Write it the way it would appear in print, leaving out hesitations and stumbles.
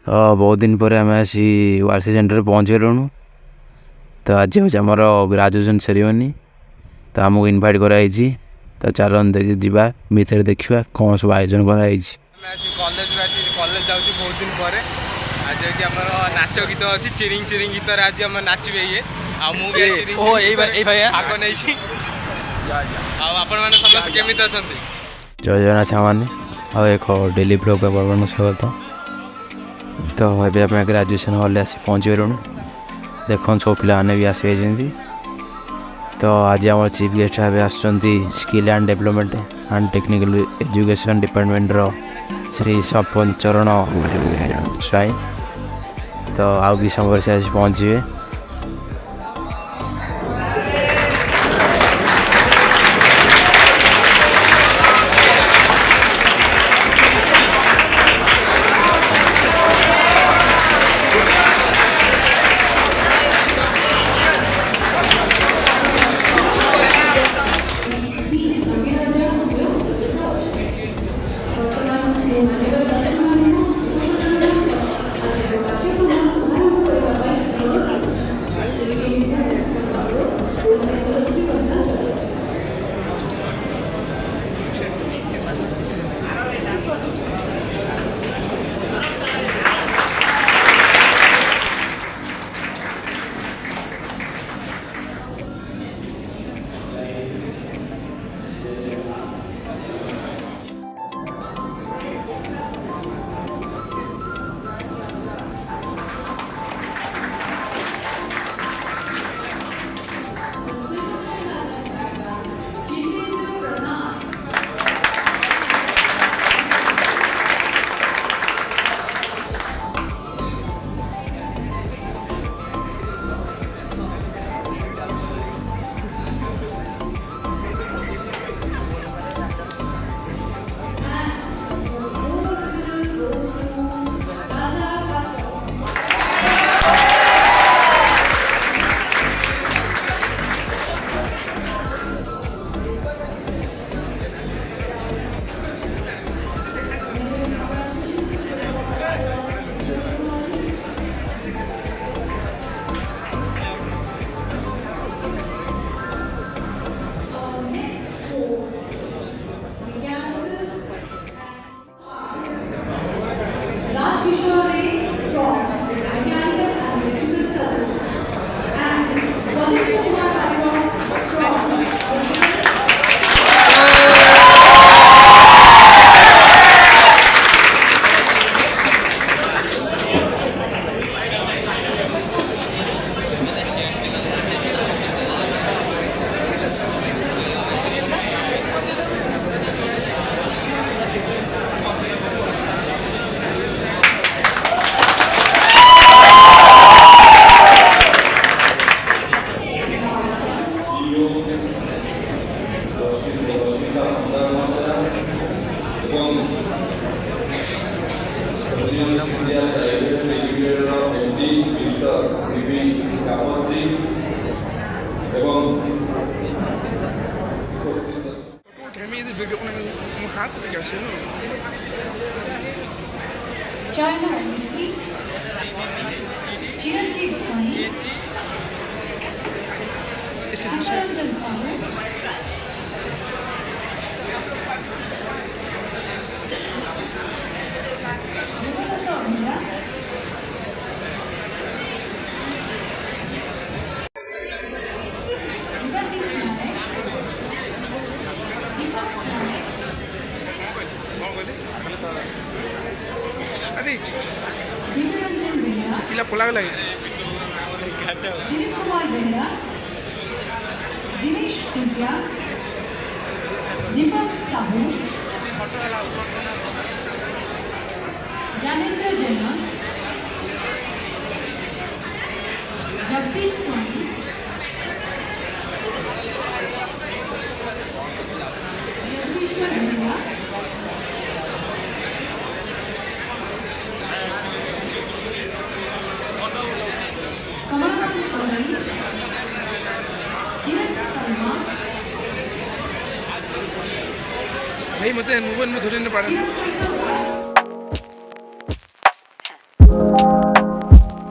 तो बहुत दिन पर आम आसी वारसी सेंटर पहुँच गलुणु। तो आज हूँ आमर ग्राजुएशन सेरेमनी। तो आमको इनभाइट कराई। तो चलो जा भितर देखा कौन सब आयोजन कराई। कॉलेज जाऊँ बहुत दिन पर आज आम नाच गीत अच्छी चिरिंग चिरिंग गीत आज आम नाचे ये भाग नहीं आपण मैंने समस्त केमी अच्छा जय जगन्नाथ सामान्य और एक डेली ब्लॉग पर्व स्वागत। तो ये आम ग्राजुएशन हॉल आसी पहुँच गलुणु। देख सब पाने भी आसी। तो आज आम चीफ गेस्ट भाव आसुँच skill and development and technical education department Shri Sapan Charan Swain. तो आउ कि समय से आज पहुँचे। China obviously, Chiranjeev Bhai, Shankaranjan Sahu, Vimalata Mira, Vivasi Naik, Deepak Naik, Devaranjan Behra, Dilip Kumar Behra, Dinesh Pindya, Deepak Sahu, Yanendra Jaina, Jagdish Swami, Jagdishwar Behra, Kamalram Kodai, Kiran Sharma, भाई मत mobile में थोड़ी ना पड़ा।